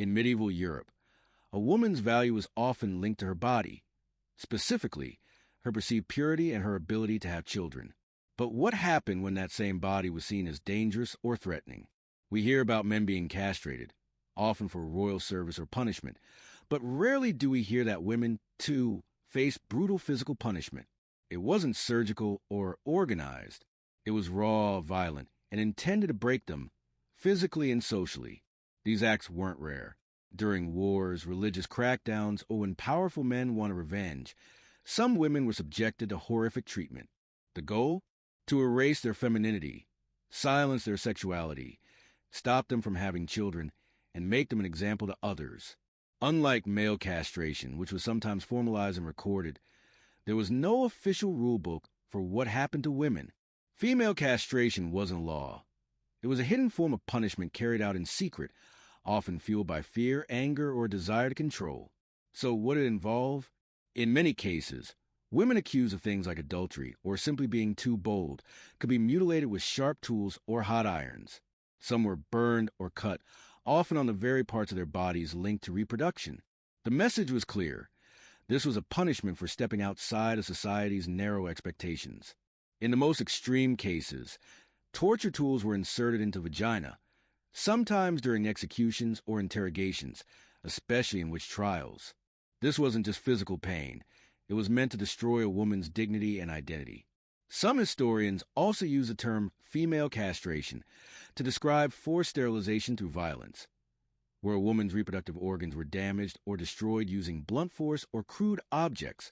In medieval Europe, a woman's value was often linked to her body, specifically, her perceived purity and her ability to have children. But what happened when that same body was seen as dangerous or threatening? We hear about men being castrated, often for royal service or punishment, but rarely do we hear that women, too, face brutal physical punishment. It wasn't surgical or organized. It was raw, violent, and intended to break them, physically and socially. These acts weren't rare. During wars, religious crackdowns, or when powerful men wanted revenge, some women were subjected to horrific treatment. The goal? To erase their femininity, silence their sexuality, stop them from having children, and make them an example to others. Unlike male castration, which was sometimes formalized and recorded, there was no official rule book for what happened to women. Female castration wasn't law. It was a hidden form of punishment carried out in secret, often fueled by fear, anger, or desire to control. So what did it involve? In many cases, women accused of things like adultery or simply being too bold could be mutilated with sharp tools or hot irons. Some were burned or cut, often on the very parts of their bodies linked to reproduction. The message was clear. This was a punishment for stepping outside of society's narrow expectations. In the most extreme cases, torture tools were inserted into vagina, sometimes during executions or interrogations, especially in witch trials. This wasn't just physical pain. It was meant to destroy a woman's dignity and identity. Some historians also use the term female castration to describe forced sterilization through violence, where a woman's reproductive organs were damaged or destroyed using blunt force or crude objects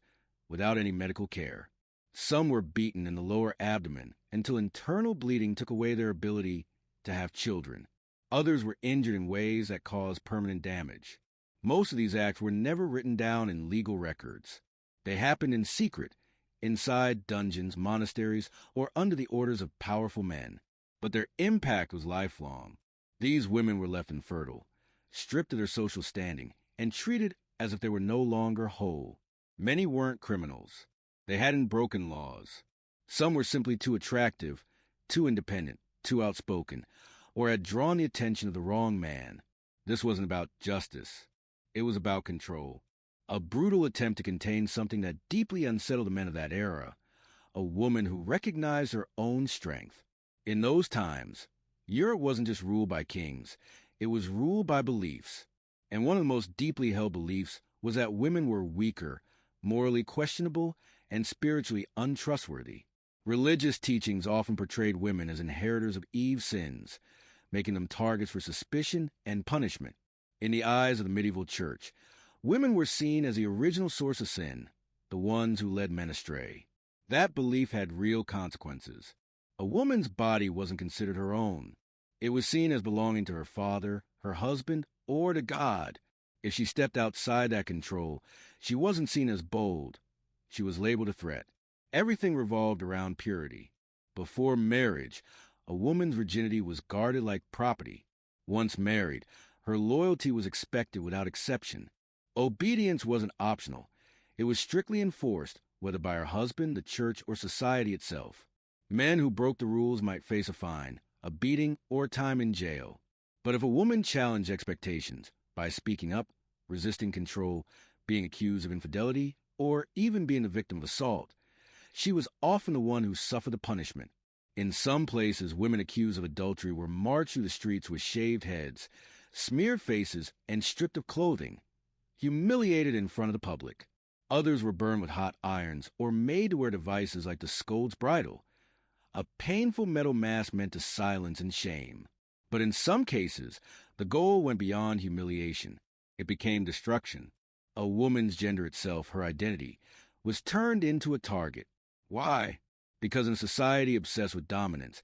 without any medical care. Some were beaten in the lower abdomen until internal bleeding took away their ability to have children. Others were injured in ways that caused permanent damage. Most of these acts were never written down in legal records. They happened in secret, inside dungeons, monasteries, or under the orders of powerful men. But their impact was lifelong. These women were left infertile, stripped of their social standing, and treated as if they were no longer whole. Many weren't criminals. They hadn't broken laws. Some were simply too attractive, too independent, too outspoken, or had drawn the attention of the wrong man. This wasn't about justice. It was about control. A brutal attempt to contain something that deeply unsettled the men of that era, a woman who recognized her own strength. In those times, Europe wasn't just ruled by kings. It was ruled by beliefs. And one of the most deeply held beliefs was that women were weaker, morally questionable, and spiritually untrustworthy. Religious teachings often portrayed women as inheritors of Eve's sins, making them targets for suspicion and punishment. In the eyes of the medieval church, women were seen as the original source of sin, the ones who led men astray. That belief had real consequences. A woman's body wasn't considered her own. It was seen as belonging to her father, her husband, or to God. If she stepped outside that control, she wasn't seen as bold. She was labeled a threat. Everything revolved around purity. Before marriage, a woman's virginity was guarded like property. Once married, her loyalty was expected without exception. Obedience wasn't optional. It was strictly enforced, whether by her husband, the church, or society itself. Men who broke the rules might face a fine, a beating, or time in jail. But if a woman challenged expectations by speaking up, resisting control, being accused of infidelity, or even being the victim of assault, she was often the one who suffered the punishment. In some places, women accused of adultery were marched through the streets with shaved heads, smeared faces, and stripped of clothing, humiliated in front of the public. Others were burned with hot irons or made to wear devices like the scold's bridle, a painful metal mask meant to silence and shame. But in some cases, the goal went beyond humiliation. It became destruction. A woman's gender itself, her identity, was turned into a target. Why? Because in a society obsessed with dominance,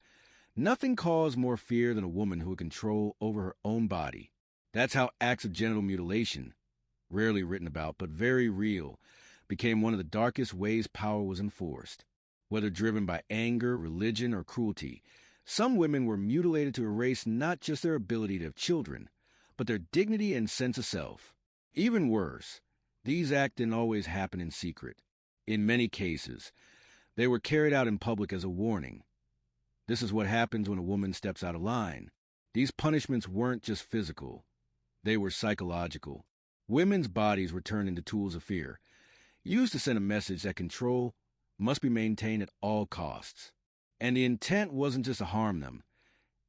nothing caused more fear than a woman who had control over her own body. That's how acts of genital mutilation, rarely written about but very real, became one of the darkest ways power was enforced. Whether driven by anger, religion, or cruelty, some women were mutilated to erase not just their ability to have children, but their dignity and sense of self. Even worse, these acts didn't always happen in secret. In many cases, they were carried out in public as a warning. This is what happens when a woman steps out of line. These punishments weren't just physical. They were psychological. Women's bodies were turned into tools of fear, used to send a message that control must be maintained at all costs. And the intent wasn't just to harm them.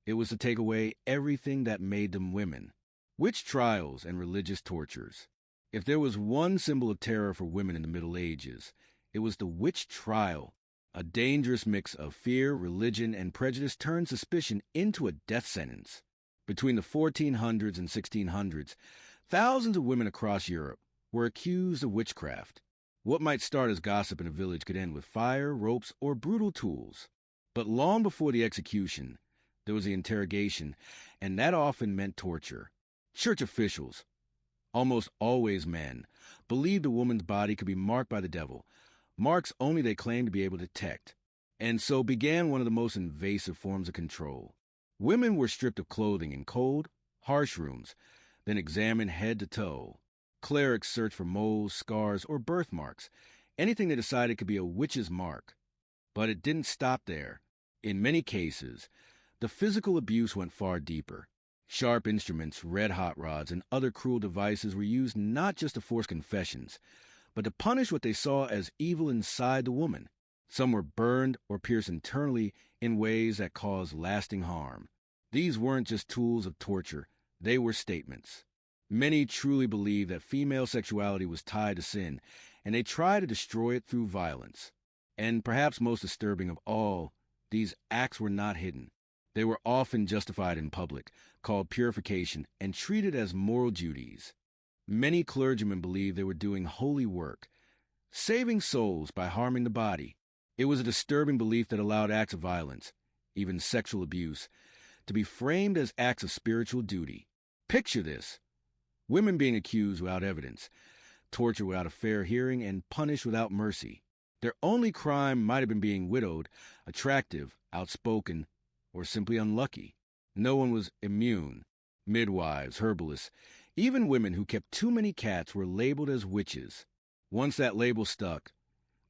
It was to take away everything that made them women. Witch trials and religious tortures. If there was one symbol of terror for women in the Middle Ages, it was the witch trial, a dangerous mix of fear, religion, and prejudice turned suspicion into a death sentence. Between the 1400s and 1600s, thousands of women across Europe were accused of witchcraft. What might start as gossip in a village could end with fire, ropes, or brutal tools. But long before the execution, there was the interrogation, and that often meant torture. Church officials, almost always men, believed a woman's body could be marked by the devil, marks only they claimed to be able to detect, and so began one of the most invasive forms of control. Women were stripped of clothing in cold, harsh rooms, then examined head to toe. Clerics searched for moles, scars, or birthmarks, anything they decided could be a witch's mark. But it didn't stop there. In many cases, the physical abuse went far deeper. Sharp instruments, red-hot rods, and other cruel devices were used not just to force confessions, but to punish what they saw as evil inside the woman. Some were burned or pierced internally in ways that caused lasting harm. These weren't just tools of torture, they were statements. Many truly believed that female sexuality was tied to sin, and they tried to destroy it through violence. And perhaps most disturbing of all, these acts were not hidden. They were often justified in public, called purification, and treated as moral duties. Many clergymen believed they were doing holy work, saving souls by harming the body. It was a disturbing belief that allowed acts of violence, even sexual abuse, to be framed as acts of spiritual duty. Picture this. Women being accused without evidence, tortured without a fair hearing, and punished without mercy. Their only crime might have been being widowed, attractive, outspoken, or simply unlucky. No one was immune. Midwives, herbalists, even women who kept too many cats were labeled as witches. Once that label stuck,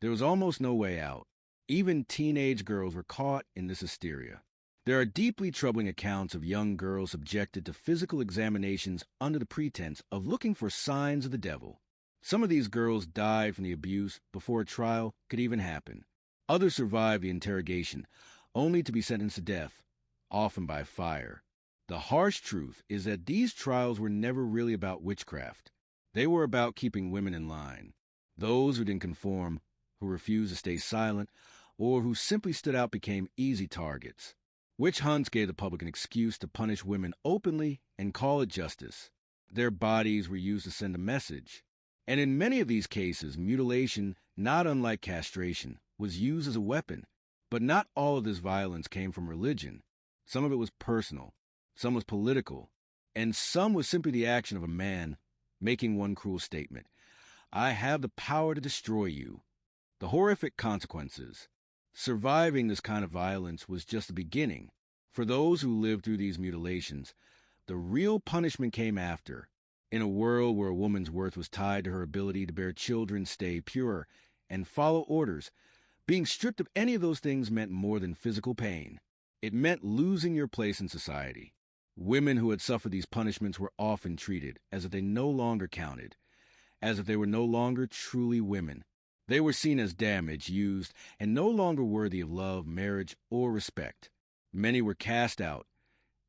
there was almost no way out. Even teenage girls were caught in this hysteria. There are deeply troubling accounts of young girls subjected to physical examinations under the pretense of looking for signs of the devil. Some of these girls died from the abuse before a trial could even happen. Others survived the interrogation, only to be sentenced to death, often by fire. The harsh truth is that these trials were never really about witchcraft. They were about keeping women in line. Those who didn't conform, who refused to stay silent, or who simply stood out became easy targets. Witch hunts gave the public an excuse to punish women openly and call it justice. Their bodies were used to send a message. And in many of these cases, mutilation, not unlike castration, was used as a weapon. But not all of this violence came from religion. Some of it was personal, some was political, and some was simply the action of a man making one cruel statement. I have the power to destroy you. The horrific consequences. Surviving this kind of violence was just the beginning. For those who lived through these mutilations, the real punishment came after. In a world where a woman's worth was tied to her ability to bear children, stay pure, and follow orders, being stripped of any of those things meant more than physical pain. It meant losing your place in society. Women who had suffered these punishments were often treated as if they no longer counted, as if they were no longer truly women. They were seen as damaged, used, and no longer worthy of love, marriage, or respect. Many were cast out,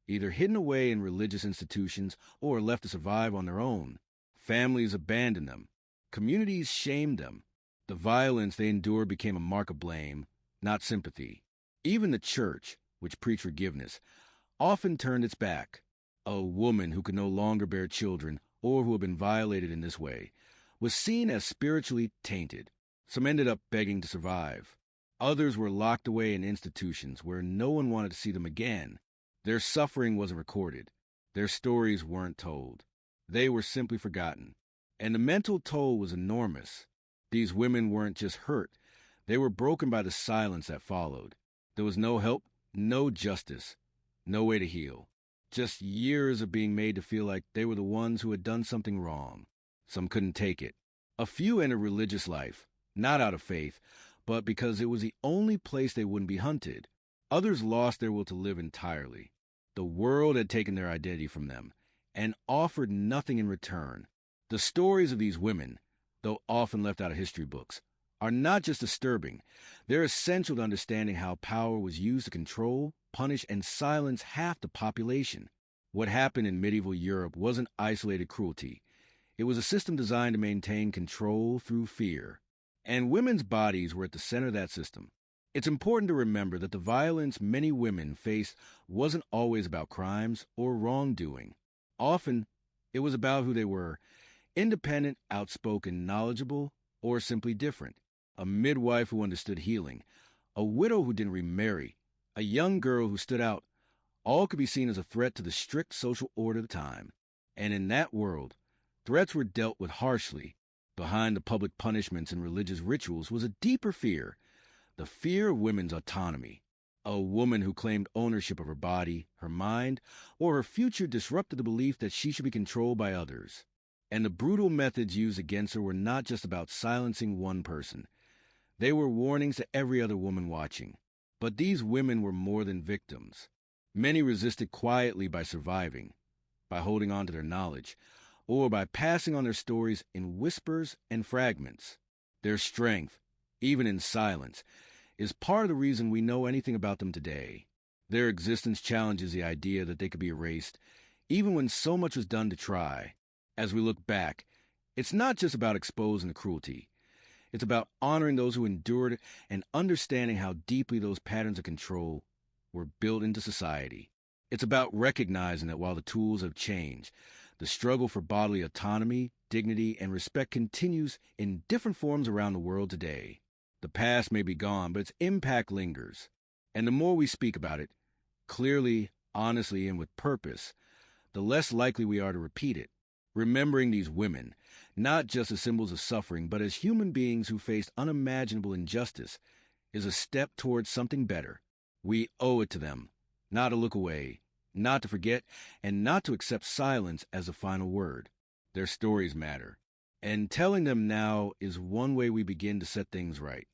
either hidden away in religious institutions or left to survive on their own. Families abandoned them. Communities shamed them. The violence they endured became a mark of blame, not sympathy. Even the church, which preached forgiveness, often turned its back. A woman who could no longer bear children or who had been violated in this way was seen as spiritually tainted. Some ended up begging to survive. Others were locked away in institutions where no one wanted to see them again. Their suffering wasn't recorded. Their stories weren't told. They were simply forgotten. And the mental toll was enormous. These women weren't just hurt. They were broken by the silence that followed. There was no help, no justice, no way to heal. Just years of being made to feel like they were the ones who had done something wrong. Some couldn't take it. A few entered religious life, not out of faith, but because it was the only place they wouldn't be hunted. Others lost their will to live entirely. The world had taken their identity from them, and offered nothing in return. The stories of these women, though often left out of history books, are not just disturbing, they're essential to understanding how power was used to control, punish, and silence half the population. What happened in medieval Europe wasn't isolated cruelty. It was a system designed to maintain control through fear. And women's bodies were at the center of that system. It's important to remember that the violence many women faced wasn't always about crimes or wrongdoing. Often, it was about who they were: independent, outspoken, knowledgeable, or simply different. A midwife who understood healing, a widow who didn't remarry, a young girl who stood out, all could be seen as a threat to the strict social order of the time. And in that world, threats were dealt with harshly. Behind the public punishments and religious rituals was a deeper fear, the fear of women's autonomy. A woman who claimed ownership of her body, her mind, or her future disrupted the belief that she should be controlled by others. And the brutal methods used against her were not just about silencing one person. They were warnings to every other woman watching. But these women were more than victims. Many resisted quietly by surviving, by holding on to their knowledge, or by passing on their stories in whispers and fragments. Their strength, even in silence, is part of the reason we know anything about them today. Their existence challenges the idea that they could be erased, even when so much was done to try. As we look back, it's not just about exposing the cruelty. It's about honoring those who endured it and understanding how deeply those patterns of control were built into society. It's about recognizing that while the tools have changed, the struggle for bodily autonomy, dignity, and respect continues in different forms around the world today. The past may be gone, but its impact lingers. And the more we speak about it, clearly, honestly, and with purpose, the less likely we are to repeat it. Remembering these women, not just as symbols of suffering, but as human beings who faced unimaginable injustice, is a step towards something better. We owe it to them, not to look away, not to forget, and not to accept silence as a final word. Their stories matter, and telling them now is one way we begin to set things right.